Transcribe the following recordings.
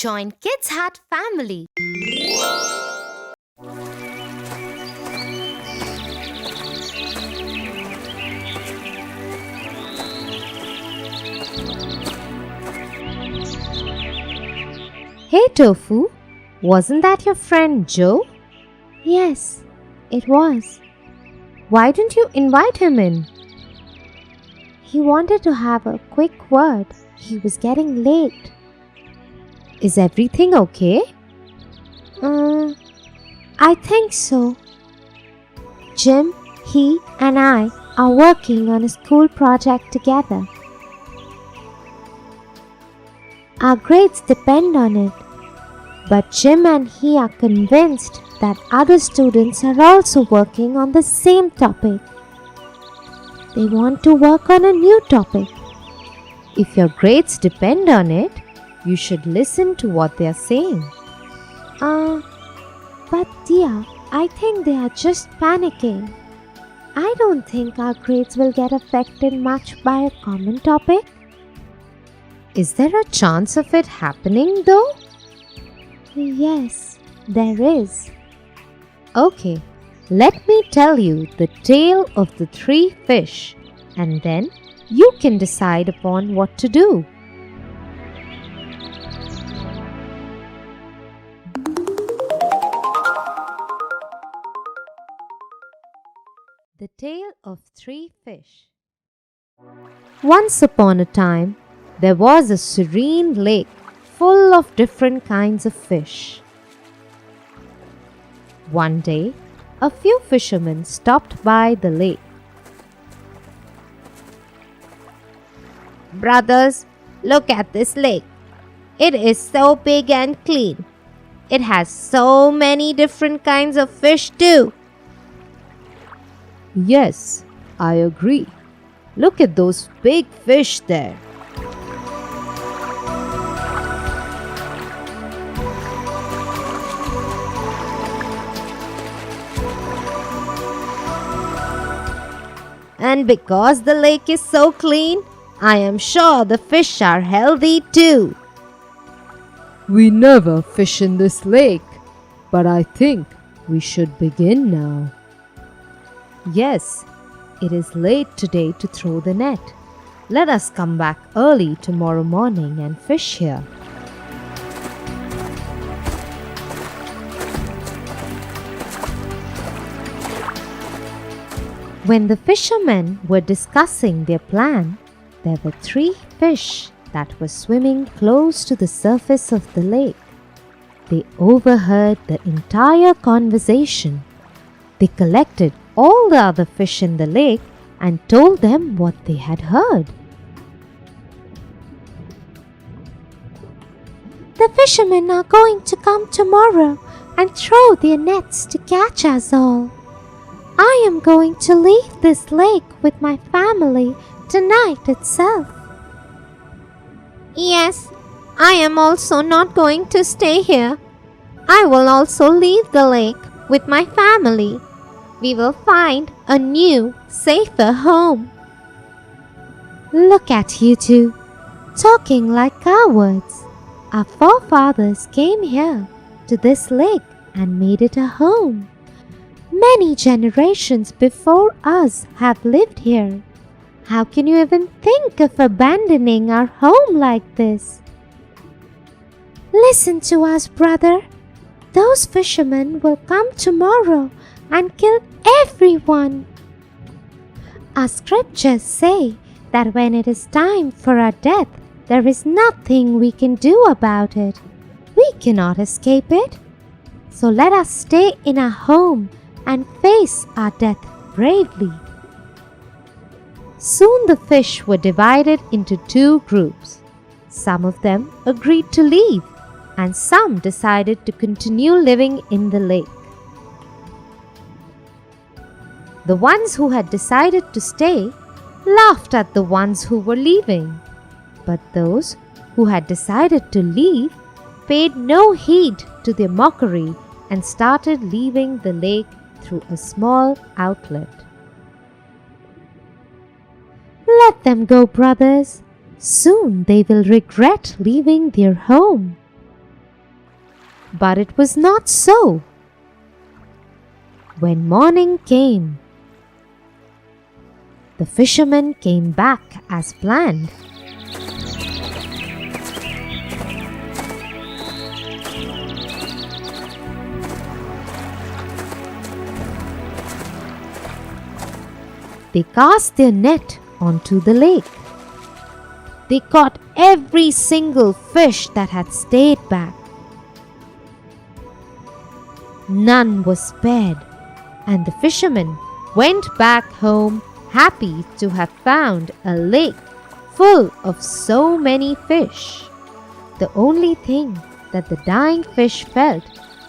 Join Kids Hut family. Hey Tofu, wasn't that your friend Joe? Yes, it was. Why didn't you invite him in? He wanted to have a quick word. He was getting late. Is everything okay? I think so. Jim, he and I are working on a school project together. Our grades depend on it, but Jim and he are convinced that other students are also working on the same topic. They want to work on a new topic. If your grades depend on it, you should listen to what they are saying. But dear, I think they are just panicking. I don't think our grades will get affected much by a common topic. Is there a chance of it happening though? Yes, there is. Okay, let me tell you the tale of the three fish, and then you can decide upon what to do. The Tale of Three Fish. Once upon a time, there was a serene lake full of different kinds of fish. One day, a few fishermen stopped by the lake. "Brothers, look at this lake. It is so big and clean. It has so many different kinds of fish too." Yes, I agree. Look at those big fish there. And because the lake is so clean, I am sure the fish are healthy too. We never fish in this lake, but I think we should begin now. Yes, it is late today to throw the net. Let us come back early tomorrow morning and fish here. When the fishermen were discussing their plan, there were three fish that were swimming close to the surface of the lake. They overheard the entire conversation. They collected all the other fish in the lake and told them what they had heard. The fishermen are going to come tomorrow and throw their nets to catch us all. I am going to leave this lake with my family tonight itself. Yes, I am also not going to stay here. I will also leave the lake with my family. We will find a new, safer home. Look at you two, talking like cowards. Our forefathers came here to this lake and made it a home. Many generations before us have lived here. How can you even think of abandoning our home like this? Listen to us, brother. Those fishermen will come tomorrow and kill everyone. Our scriptures say that when it is time for our death, there is nothing we can do about it. We cannot escape it. So let us stay in our home and face our death bravely. Soon the fish were divided into two groups. Some of them agreed to leave, and some decided to continue living in the lake. The ones who had decided to stay laughed at the ones who were leaving, but those who had decided to leave paid no heed to their mockery and started leaving the lake through a small outlet. Let them go, brothers. Soon they will regret leaving their home. But it was not so. When morning came, the fisherman came back as planned. They cast their net onto the lake. They caught every single fish that had stayed back. None was spared, and the fisherman went back home happy to have found a lake full of so many fish. The only thing that the dying fish felt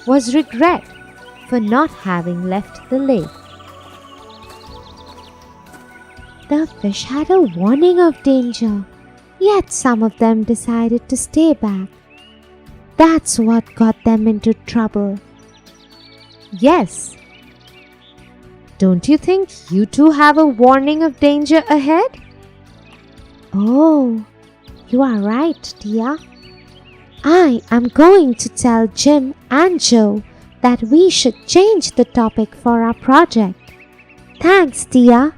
was regret for not having left the lake. The fish had a warning of danger, yet some of them decided to stay back. That's what got them into trouble. Yes. Don't you think you too have a warning of danger ahead? Oh, you are right, Tia. I am going to tell Jim and Joe that we should change the topic for our project. Thanks, Tia.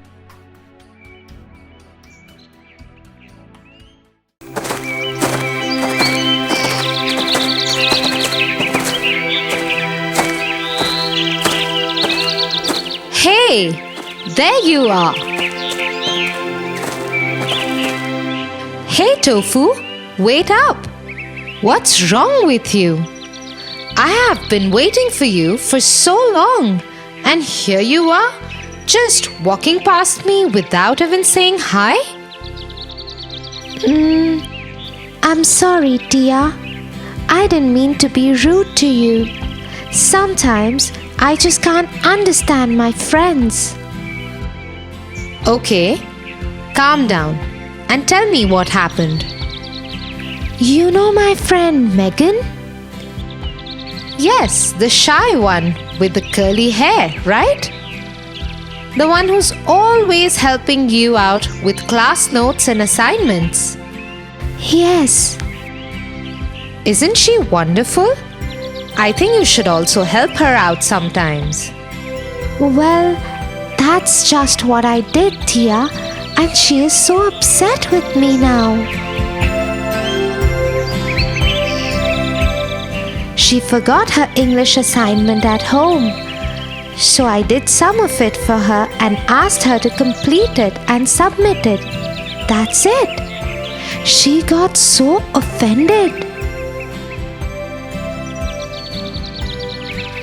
Hey, there you are. Hey, Tofu, wait up. What's wrong with you? I have been waiting for you for so long, and here you are, just walking past me without even saying hi? I'm sorry, Tia. I didn't mean to be rude to you. Sometimes I just can't understand my friends. Okay, calm down and tell me what happened. You know my friend Megan? Yes, the shy one with the curly hair, right? The one who's always helping you out with class notes and assignments. Yes. Isn't she wonderful? I think you should also help her out sometimes. Well, that's just what I did, Tia, and she is so upset with me now. She forgot her English assignment at home. So I did some of it for her and asked her to complete it and submit it. That's it. She got so offended.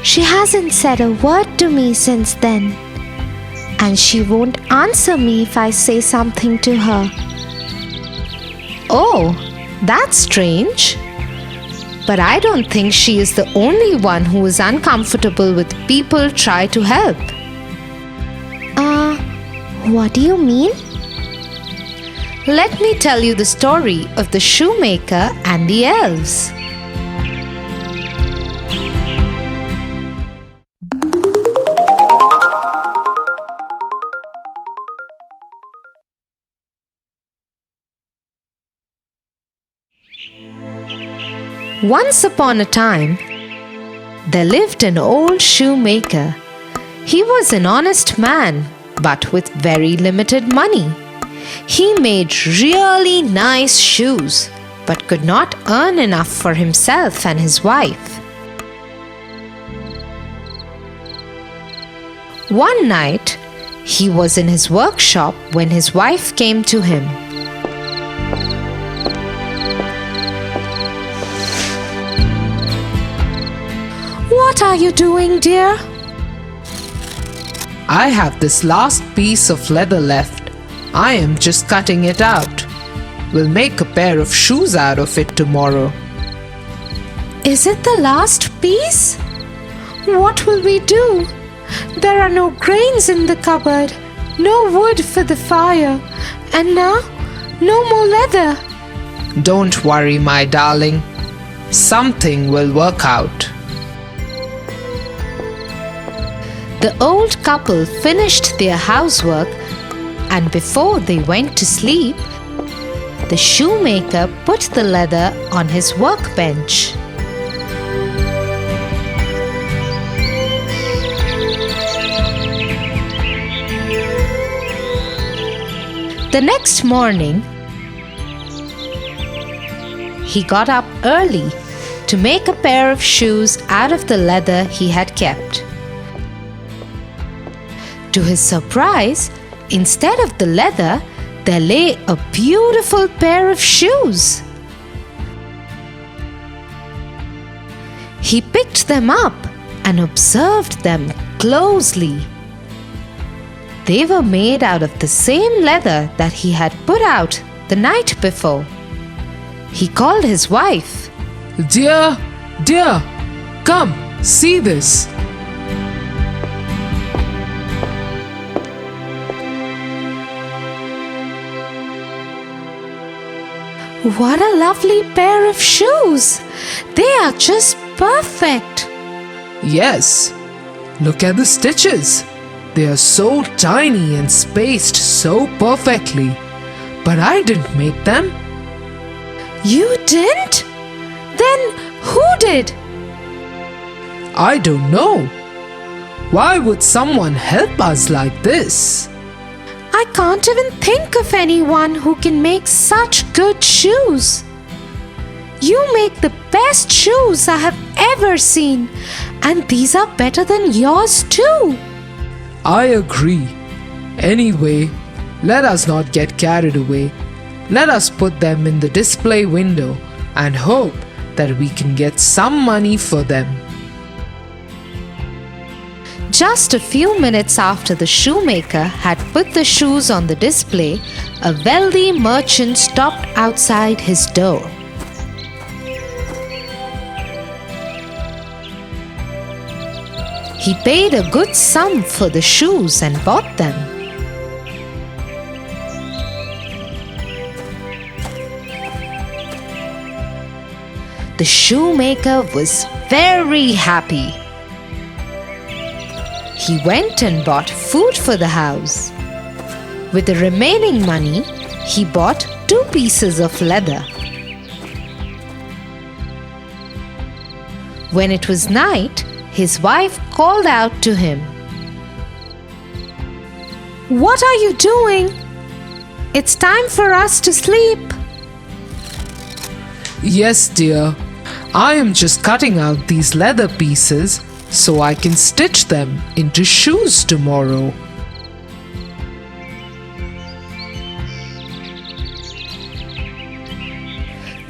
She hasn't said a word to me since then. And she won't answer me if I say something to her. Oh, that's strange. But I don't think she is the only one who is uncomfortable with people try to help. What do you mean? Let me tell you the story of the Shoemaker and the Elves. Once upon a time, there lived an old shoemaker. He was an honest man, but with very limited money. He made really nice shoes, but could not earn enough for himself and his wife. One night, he was in his workshop when his wife came to him. "What are you doing, dear?" I have this last piece of leather left. I am just cutting it out. We'll make a pair of shoes out of it tomorrow. "Is it the last piece? What will we do? There are no grains in the cupboard, no wood for the fire, and now no more leather." Don't worry, my darling. Something will work out. The old couple finished their housework, and before they went to sleep, the shoemaker put the leather on his workbench. The next morning, he got up early to make a pair of shoes out of the leather he had kept. To his surprise, instead of the leather, there lay a beautiful pair of shoes. He picked them up and observed them closely. They were made out of the same leather that he had put out the night before. He called his wife. Dear, come, see this. What a lovely pair of shoes! They are just perfect. Yes, look at the stitches. They are so tiny and spaced so perfectly. But I didn't make them. You didn't? Then who did? I don't know. Why would someone help us like this? I can't even think of anyone who can make such good shoes. You make the best shoes I have ever seen, and these are better than yours too. I agree. Anyway, let us not get carried away. Let us put them in the display window and hope that we can get some money for them. Just a few minutes after the shoemaker had put the shoes on the display, a wealthy merchant stopped outside his door. He paid a good sum for the shoes and bought them. The shoemaker was very happy. He went and bought food for the house. With the remaining money, he bought 2 pieces of leather. When it was night, his wife called out to him. "What are you doing? It's time for us to sleep." Yes, dear. I am just cutting out these leather pieces so I can stitch them into shoes tomorrow.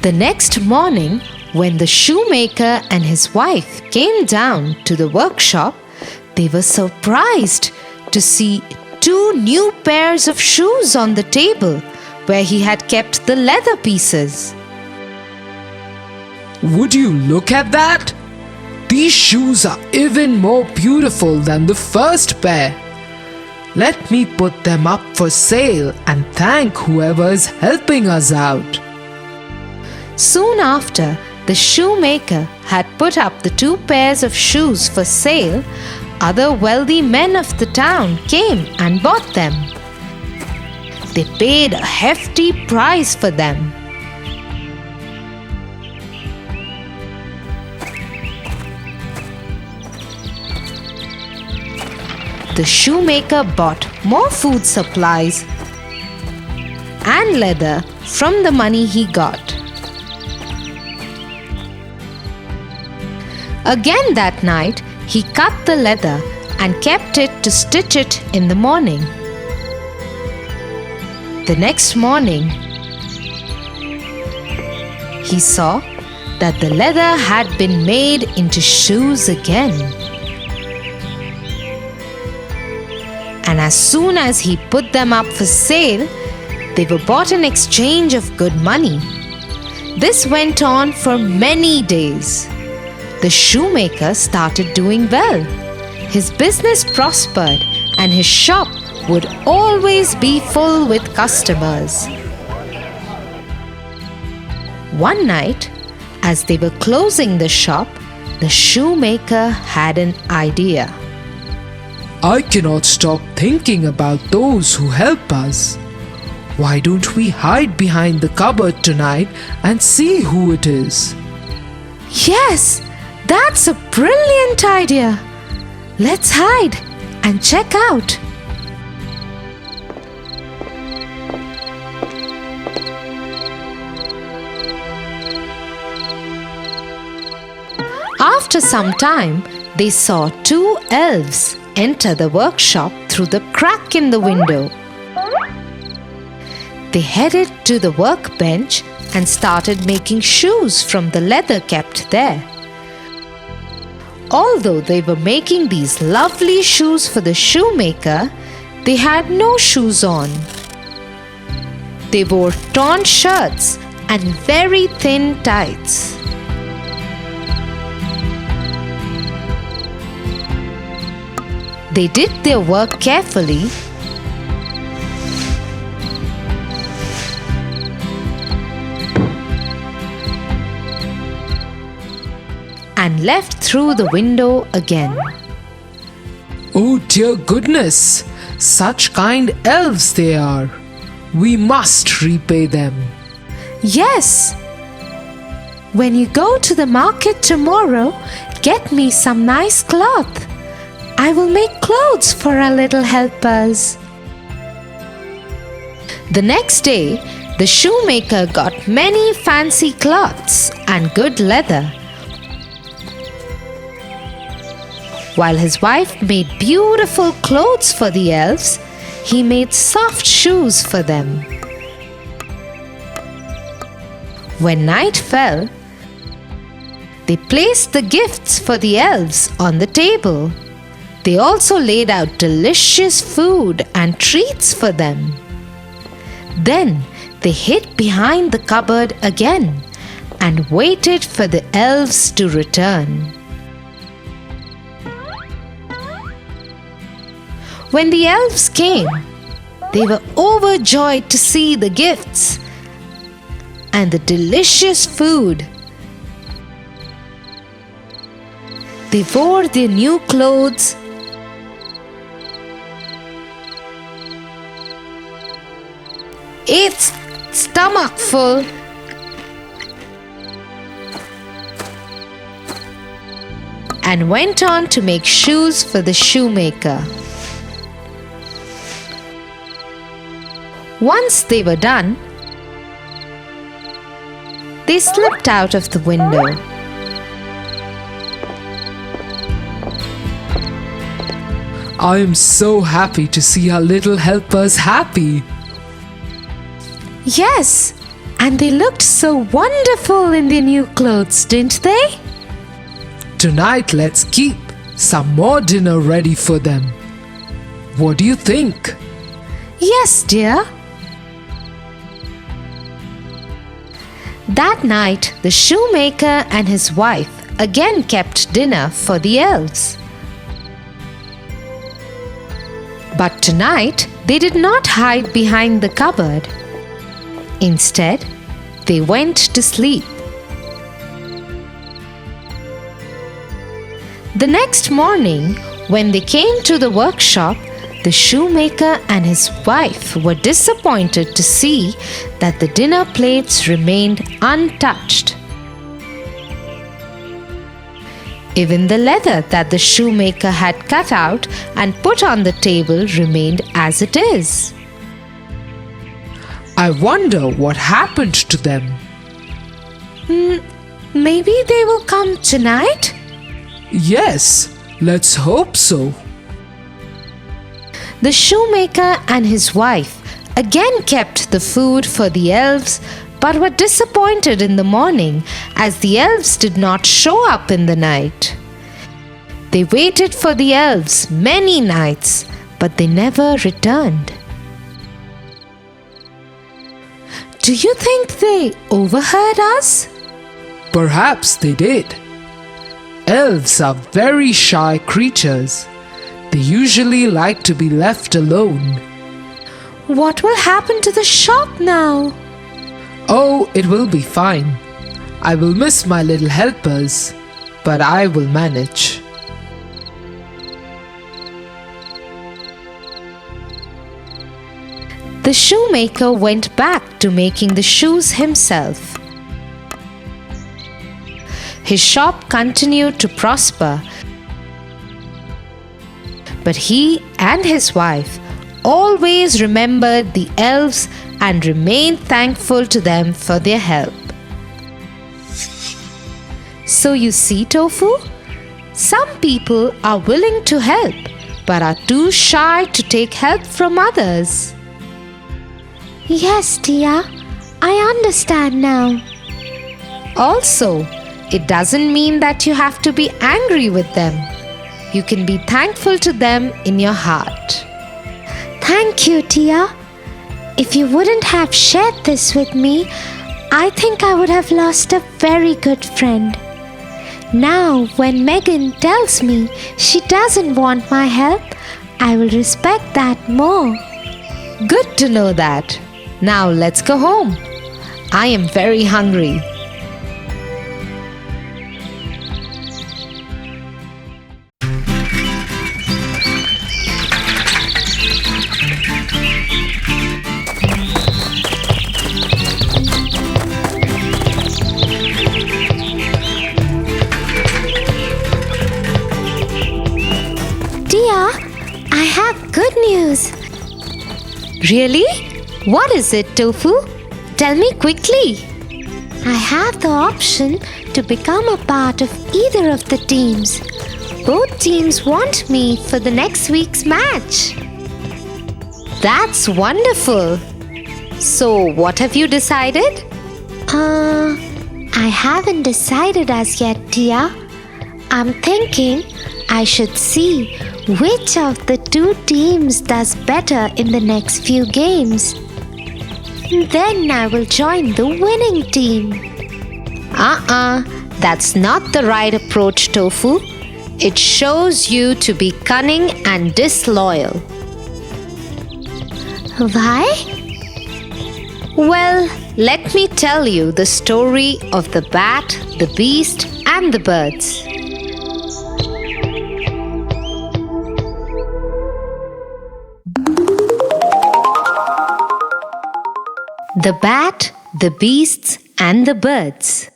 The next morning, when the shoemaker and his wife came down to the workshop, they were surprised to see 2 new pairs of shoes on the table where he had kept the leather pieces. Would you look at that? These shoes are even more beautiful than the first pair. Let me put them up for sale and thank whoever is helping us out. Soon after, the shoemaker had put up the 2 pairs of shoes for sale. Other wealthy men of the town came and bought them. They paid a hefty price for them. The shoemaker bought more food supplies and leather from the money he got. Again that night, he cut the leather and kept it to stitch it in the morning. The next morning, he saw that the leather had been made into shoes again. And as soon as he put them up for sale, they were bought in exchange of good money. This went on for many days. The shoemaker started doing well. His business prospered and his shop would always be full with customers. One night, as they were closing the shop, the shoemaker had an idea. I cannot stop thinking about those who help us. Why don't we hide behind the cupboard tonight and see who it is? Yes, that's a brilliant idea. Let's hide and check out. After some time, they saw two elves enter the workshop through the crack in the window. They headed to the workbench and started making shoes from the leather kept there. Although they were making these lovely shoes for the shoemaker, they had no shoes on. They wore torn shirts and very thin tights. They did their work carefully and left through the window again. Oh dear goodness! Such kind elves they are. We must repay them. Yes. When you go to the market tomorrow, get me some nice cloth. I will make clothes for our little helpers. The next day, the shoemaker got many fancy cloths and good leather, while his wife made beautiful clothes for the elves. He made soft shoes for them. When night fell, they placed the gifts for the elves on the table. They also laid out delicious food and treats for them. Then they hid behind the cupboard again and waited for the elves to return. When the elves came, they were overjoyed to see the gifts and the delicious food. They wore their new clothes ate stomachful and went on to make shoes for the shoemaker. Once they were done, they slipped out of the window. I am so happy to see our little helpers happy. Yes, and they looked so wonderful in their new clothes, didn't they? Tonight let's keep some more dinner ready for them. What do you think? Yes, dear. That night, the shoemaker and his wife again kept dinner for the elves. But tonight, they did not hide behind the cupboard. Instead, they went to sleep. The next morning, when they came to the workshop, the shoemaker and his wife were disappointed to see that the dinner plates remained untouched. Even the leather that the shoemaker had cut out and put on the table remained as it is. I wonder what happened to them. Maybe they will come tonight? Yes, let's hope so. The shoemaker and his wife again kept the food for the elves, but were disappointed in the morning as the elves did not show up in the night. They waited for the elves many nights, but they never returned. Do you think they overheard us? Perhaps they did. Elves are very shy creatures. They usually like to be left alone. What will happen to the shop now? Oh, it will be fine. I will miss my little helpers, but I will manage. The shoemaker went back to making the shoes himself. His shop continued to prosper, but he and his wife always remembered the elves and remained thankful to them for their help. So you see, Tofu, some people are willing to help but are too shy to take help from others. Yes, Tia, I understand now. Also, it doesn't mean that you have to be angry with them. You can be thankful to them in your heart. Thank you, Tia. If you wouldn't have shared this with me, I think I would have lost a very good friend. Now, when Megan tells me she doesn't want my help, I will respect that more. Good to know that. Now let's go home. I am very hungry. Tia, I have good news. Really? What is it, Tofu? Tell me quickly. I have the option to become a part of either of the teams. Both teams want me for the next week's match. That's wonderful. So, what have you decided? I haven't decided as yet, Tia. I'm thinking I should see which of the two teams does better in the next few games. Then I will join the winning team. That's not the right approach, Tofu. It shows you to be cunning and disloyal. Why? Well, let me tell you the story of the bat, the beast, and the birds. The bat, the beasts, and the birds.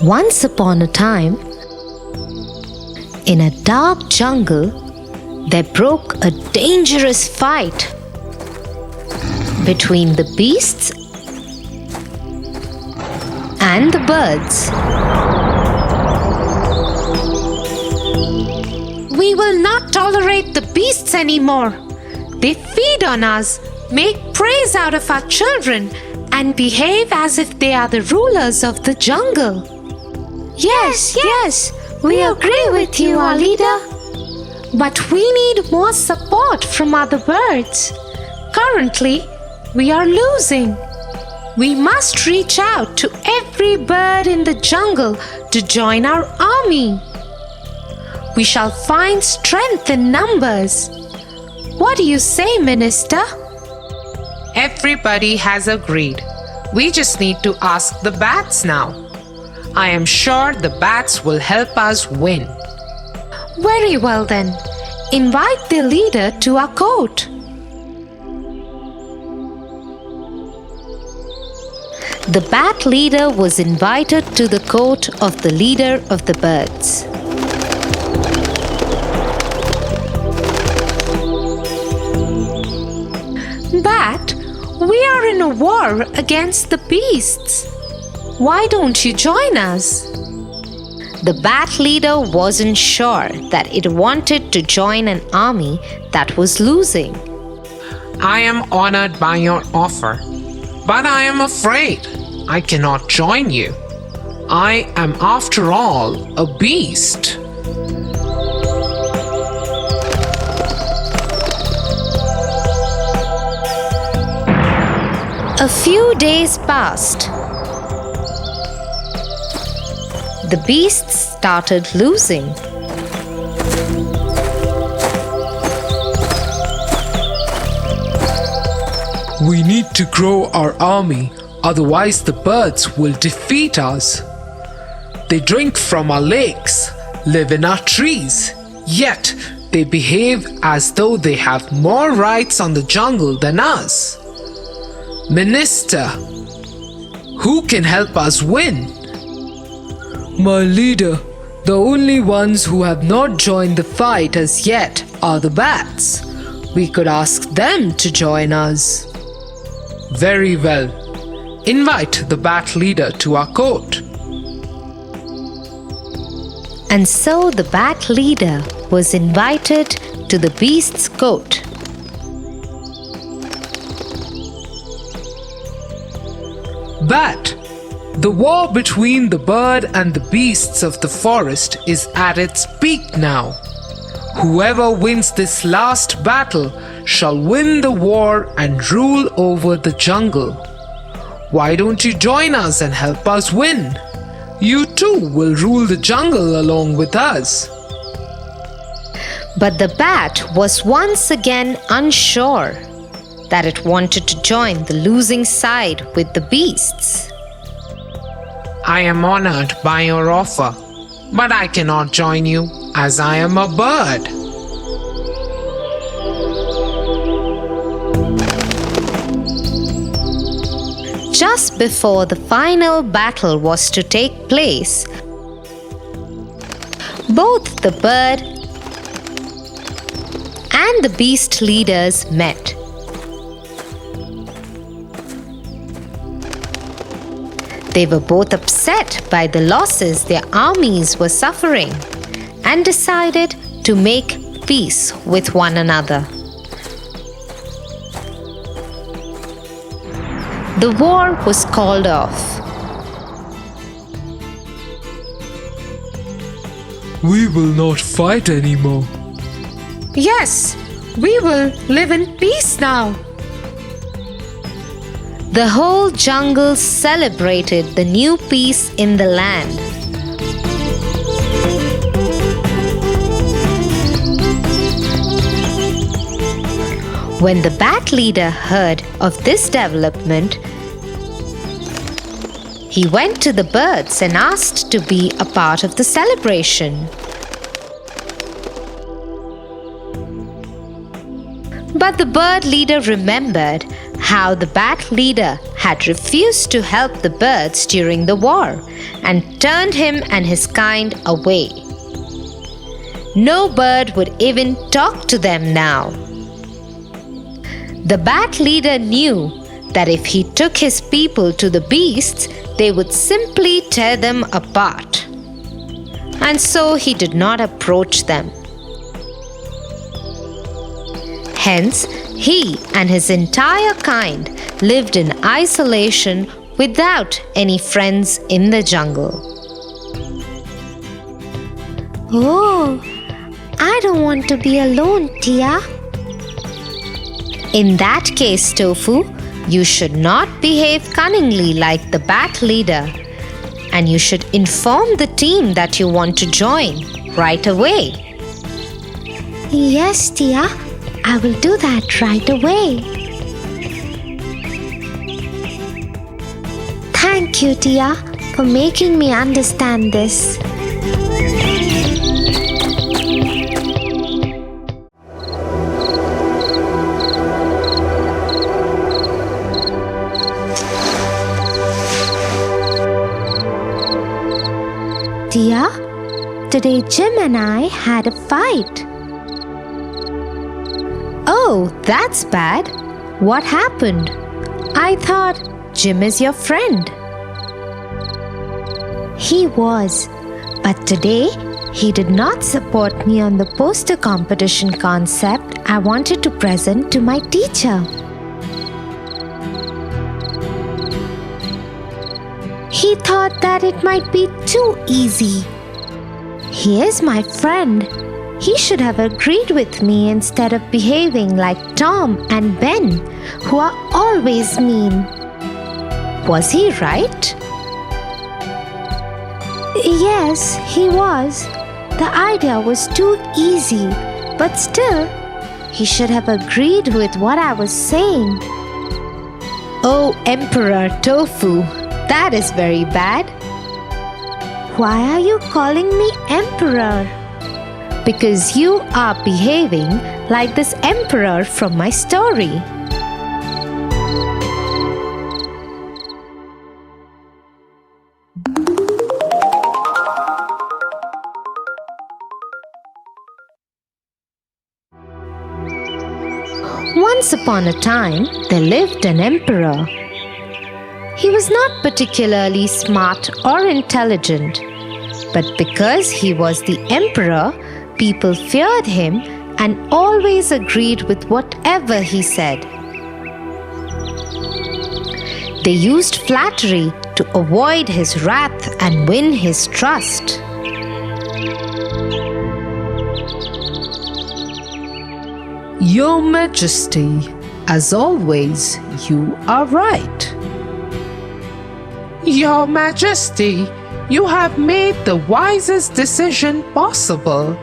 Once upon a time, in a dark jungle, there broke a dangerous fight between the beasts and the birds. We will not tolerate the beasts anymore. They feed on us, make praise out of our children, and behave as if they are the rulers of the jungle. Yes, we agree with you, our leader. But we need more support from other birds. Currently, we are losing. We must reach out to every bird in the jungle to join our army. We shall find strength in numbers. What do you say, Minister? Everybody has agreed. We just need to ask the bats now. I am sure the bats will help us win. Very well then. Invite the leader to our court. The bat leader was invited to the court of the leader of the birds. Bat, we are in a war against the beasts. Why don't you join us? The bat leader wasn't sure that it wanted to join an army that was losing. I am honored by your offer, but I am afraid I cannot join you. I am, after all, a beast. A few days passed. The beasts started losing. We need to grow our army, otherwise the birds will defeat us. They drink from our lakes, live in our trees, yet they behave as though they have more rights on the jungle than us. Minister, who can help us win? My leader, the only ones who have not joined the fight as yet are the bats. We could ask them to join us. Very well. Invite the bat leader to our court. And so the bat leader was invited to the beast's court. Bat, the war between the bird and the beasts of the forest is at its peak now. Whoever wins this last battle shall win the war and rule over the jungle. Why don't you join us and help us win? You too will rule the jungle along with us. But the bat was once again unsure that it wanted to join the losing side with the beasts. I am honored by your offer, but I cannot join you as I am a bird. Just before the final battle was to take place, both the bird and the beast leaders met. They were both upset by the losses their armies were suffering and decided to make peace with one another. The war was called off. We will not fight anymore. Yes, we will live in peace now. The whole jungle celebrated the new peace in the land. When the bat leader heard of this development, he went to the birds and asked to be a part of the celebration. But the bird leader remembered how the bat leader had refused to help the birds during the war and turned him and his kind away. No bird would even talk to them now. The bat leader knew that if he took his people to the beasts, they would simply tear them apart. And so he did not approach them. Hence, he and his entire kind lived in isolation without any friends in the jungle. Oh, I don't want to be alone, Tia. In that case, Tofu, you should not behave cunningly like the bat leader, and you should inform the team that you want to join right away. Yes, Tia, I will do that right away. Thank you, Tia, for making me understand this. Tia, today Jim and I had a fight. Oh, that's bad. What happened? I thought Jim is your friend. He was, but today he did not support me on the poster competition concept I wanted to present to my teacher. He thought that it might be too easy. He is my friend. He should have agreed with me instead of behaving like Tom and Ben, who are always mean. Was he right? Yes, he was. The idea was too easy, but still, he should have agreed with what I was saying. Oh, Emperor Tofu, that is very bad. Why are you calling me Emperor? Because you are behaving like this emperor from my story. Once upon a time, there lived an emperor. He was not particularly smart or intelligent, but because he was the emperor, people feared him and always agreed with whatever he said. They used flattery to avoid his wrath and win his trust. Your Majesty, as always, you are right. Your Majesty, you have made the wisest decision possible.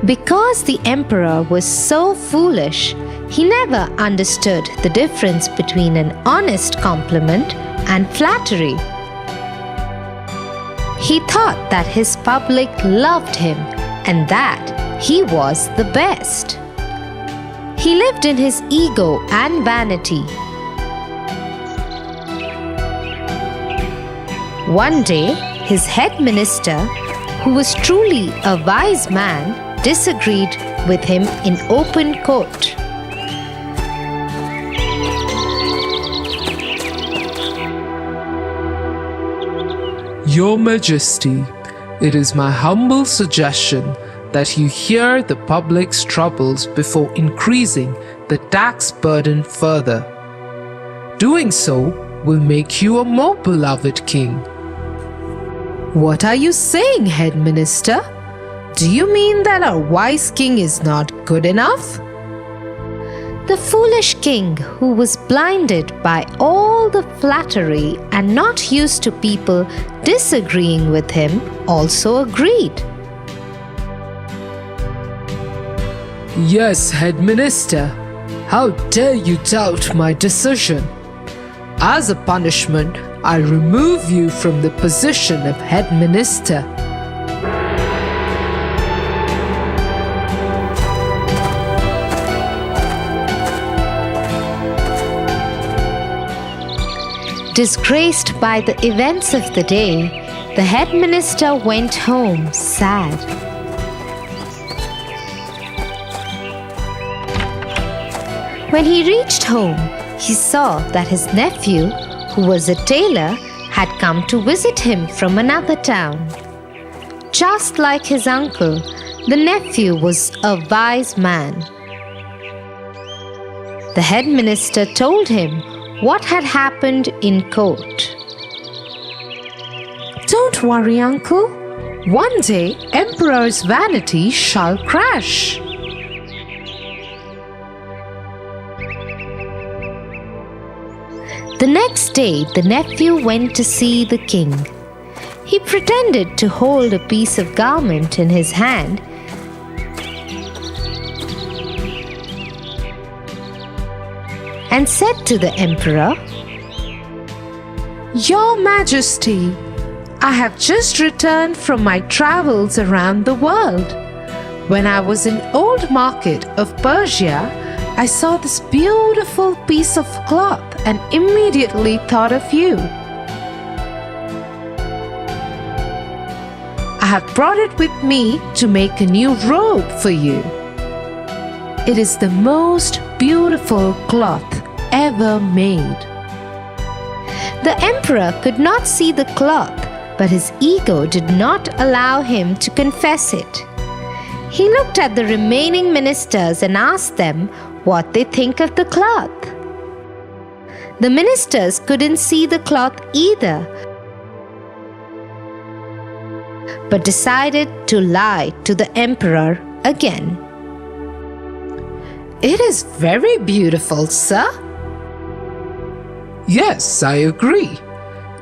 Because the emperor was so foolish, he never understood the difference between an honest compliment and flattery. He thought that his public loved him and that he was the best. He lived in his ego and vanity. One day, his head minister, who was truly a wise man, disagreed with him in open court. Your Majesty, it is my humble suggestion that you hear the public's troubles before increasing the tax burden further. Doing so will make you a more beloved king. What are you saying, head minister? Do you mean that our wise king is not good enough? The foolish king, who was blinded by all the flattery and not used to people disagreeing with him, also agreed. Yes, head minister. How dare you doubt my decision? As a punishment, I remove you from the position of head minister. Disgraced by the events of the day, the head minister went home sad. When he reached home, he saw that his nephew, who was a tailor, had come to visit him from another town. Just like his uncle, the nephew was a wise man. The head minister told him what had happened in court. Don't worry, uncle. One day, emperor's vanity shall crash. The next day, the nephew went to see the king. He pretended to hold a piece of garment in his hand and said to the emperor, Your Majesty, I have just returned from my travels around the world. When I was in Old Market of Persia, I saw this beautiful piece of cloth and immediately thought of you. I have brought it with me to make a new robe for you. It is the most beautiful cloth ever made. The emperor could not see the cloth, but his ego did not allow him to confess it. He looked at the remaining ministers and asked them what they think of the cloth. The ministers couldn't see the cloth either, but decided to lie to the emperor again. It is very beautiful, sir. Yes, I agree.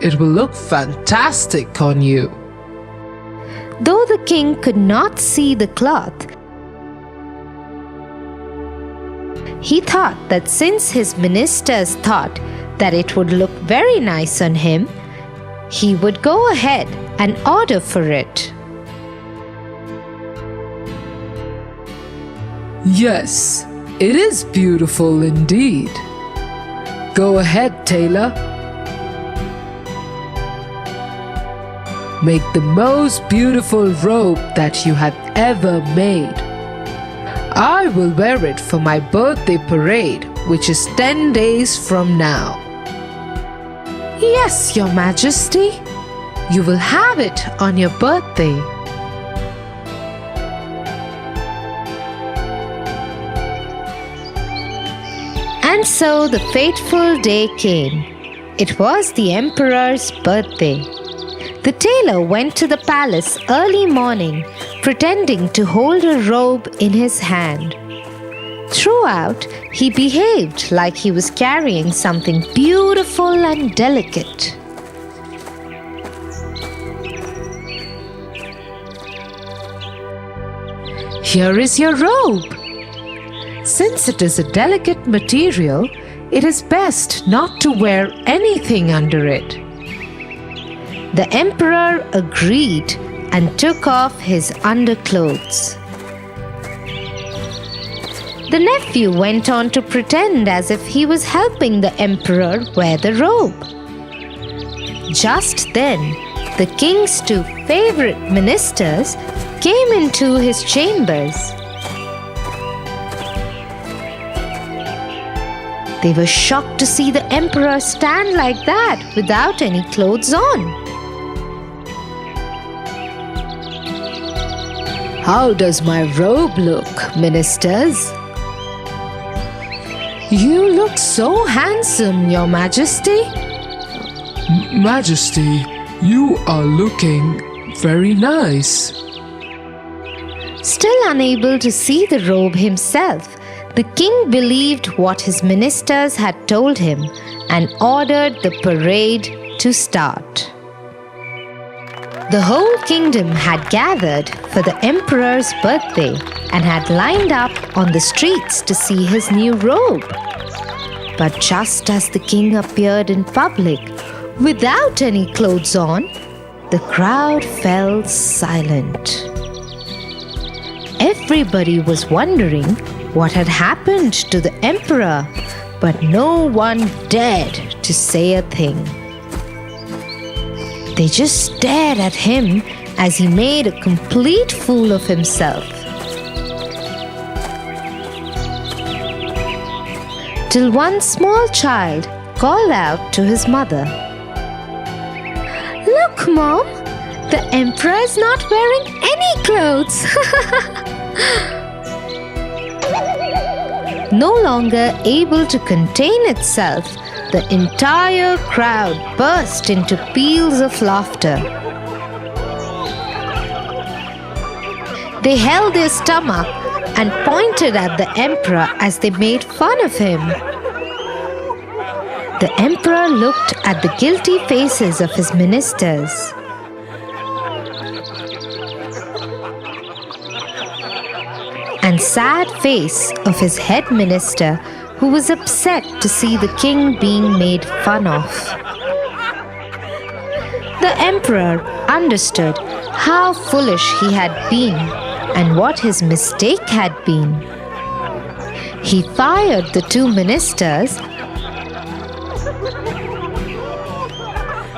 It will look fantastic on you. Though the king could not see the cloth, he thought that since his ministers thought that it would look very nice on him, he would go ahead and order for it. Yes, it is beautiful indeed. Go ahead, tailor. Make the most beautiful robe that you have ever made. I will wear it for my birthday parade, which is 10 days from now. Yes, Your Majesty. You will have it on your birthday. And so the fateful day came. It was the Emperor's birthday. The tailor went to the palace early morning, pretending to hold a robe in his hand. Throughout, he behaved like he was carrying something beautiful and delicate. Here is your robe. Since it is a delicate material, it is best not to wear anything under it. The emperor agreed and took off his underclothes. The nephew went on to pretend as if he was helping the emperor wear the robe. Just then, the king's two favorite ministers came into his chambers. They were shocked to see the emperor stand like that without any clothes on. How does my robe look, ministers? You look so handsome, Your Majesty. Majesty, you are looking very nice. Still unable to see the robe himself, the king believed what his ministers had told him and ordered the parade to start. The whole kingdom had gathered for the emperor's birthday and had lined up on the streets to see his new robe. But just as the king appeared in public without any clothes on, the crowd fell silent. Everybody was wondering what had happened to the emperor, but no one dared to say a thing. They just stared at him as he made a complete fool of himself. Till one small child called out to his mother, Look, Mom, the emperor is not wearing any clothes. No longer able to contain itself, the entire crowd burst into peals of laughter. They held their stomach and pointed at the emperor as they made fun of him. The emperor looked at the guilty faces of his ministers. And sad face of his head minister, who was upset to see the king being made fun of. The emperor understood how foolish he had been and what his mistake had been. He fired the two ministers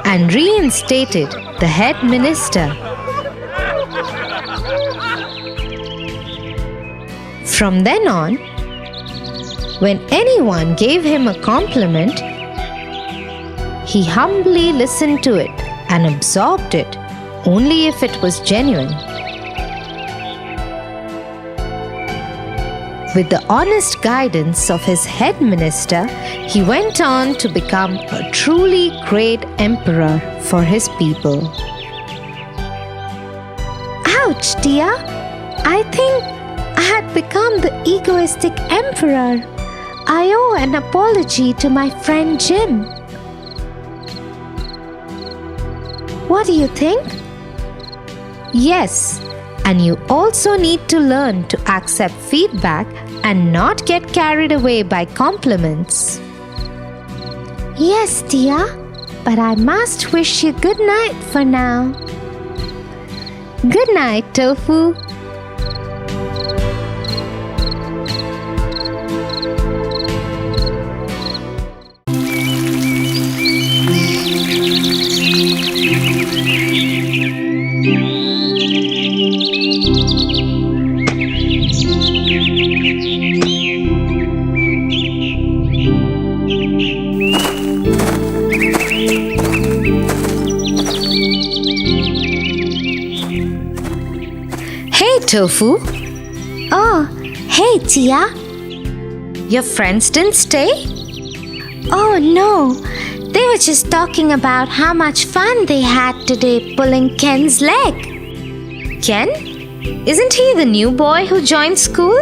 and reinstated the head minister. From then on, when anyone gave him a compliment, he humbly listened to it and absorbed it only if it was genuine. With the honest guidance of his head minister, he went on to become a truly great emperor for his people. Ouch, dear. I think I had become the egoistic emperor. I owe an apology to my friend Jim. What do you think? Yes, and you also need to learn to accept feedback and not get carried away by compliments. Yes, dear, but I must wish you good night for now. Good night, Tofu. Tofu. Oh, hey, Tia. Your friends didn't stay? Oh, no. They were just talking about how much fun they had today pulling Ken's leg. Ken? Isn't he the new boy who joined school?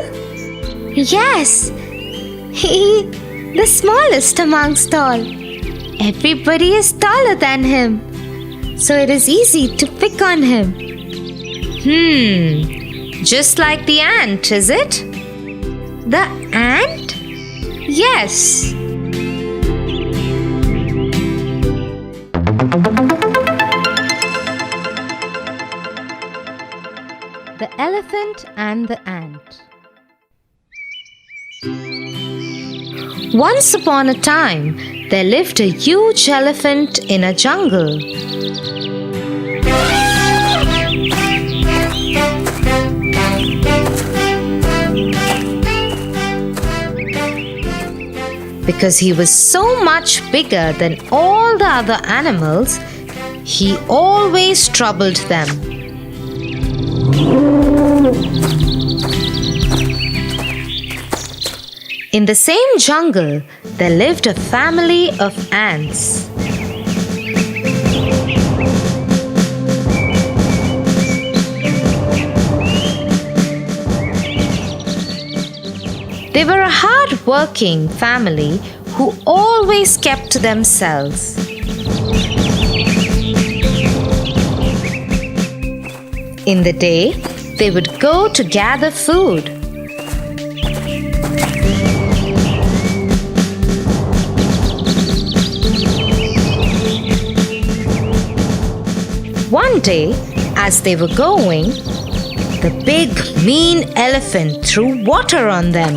Yes. The smallest amongst all. Everybody is taller than him, so it is easy to pick on him. Just like the ant, is it? The ant? Yes. The Elephant and the Ant. Once upon a time, there lived a huge elephant in a jungle. Because he was so much bigger than all the other animals, he always troubled them. In the same jungle, there lived a family of ants. They were a hard-working family who always kept to themselves. In the day, they would go to gather food. One day, as they were going, the big, mean elephant threw water on them.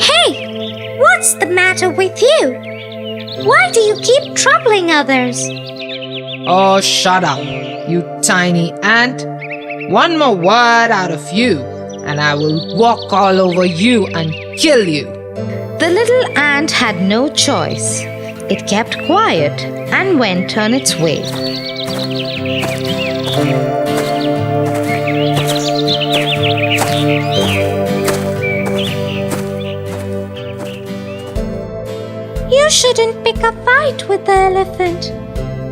Hey, what's the matter with you? Why do you keep troubling others? Oh, shut up, you tiny ant. One more word out of you, and I will walk all over you and kill you. The little ant had no choice. It kept quiet and went on its way. You shouldn't pick a fight with the elephant.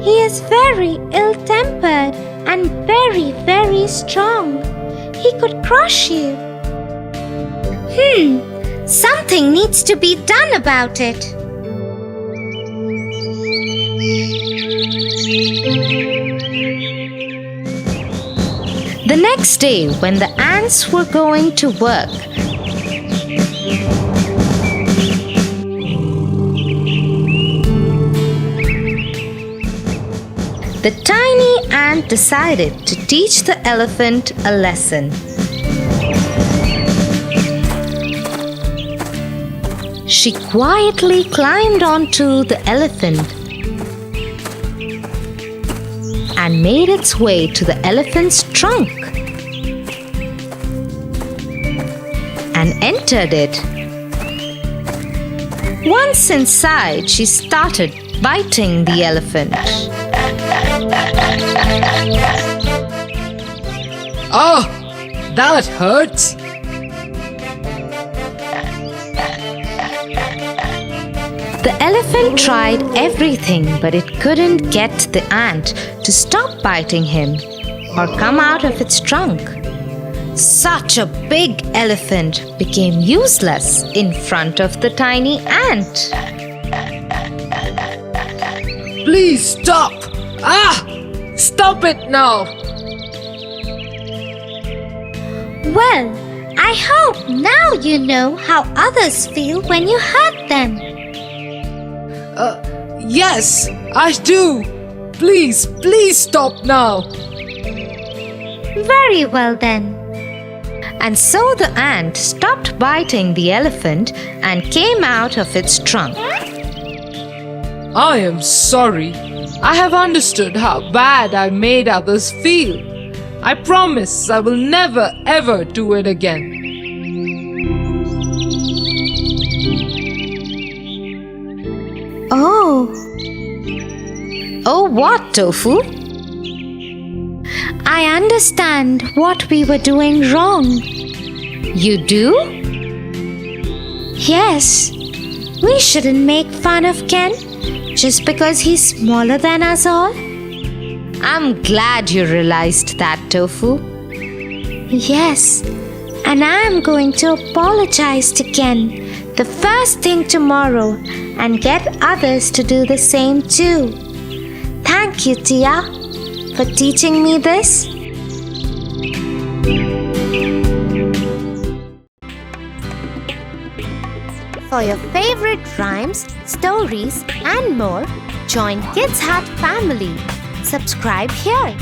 He is very ill-tempered and very, very strong. He could crush you. Something needs to be done about it. The next day, when the ants were going to work, the tiny ant decided to teach the elephant a lesson. She quietly climbed onto the elephant and made its way to the elephant's trunk and entered it. Once inside, she started biting the elephant. Oh, that hurts. The elephant tried everything, but it couldn't get the ant to stop biting him or come out of its trunk. Such a big elephant became useless in front of the tiny ant. Please stop. Stop it now. Well, I hope now you know how others feel when you hurt them. Yes, I do. Please stop now. Very well then. And so the ant stopped biting the elephant and came out of its trunk. I am sorry. I have understood how bad I made others feel. I promise I will never ever do it again. Oh, what, Tofu? I understand what we were doing wrong. You do? Yes, we shouldn't make fun of Ken just because he's smaller than us all. I'm glad you realized that, Tofu. Yes, and I'm going to apologize to Ken the first thing tomorrow and get others to do the same too. Thank you, Tia, for teaching me this. For your favorite rhymes, stories, and more, join Kids Hut family. Subscribe here.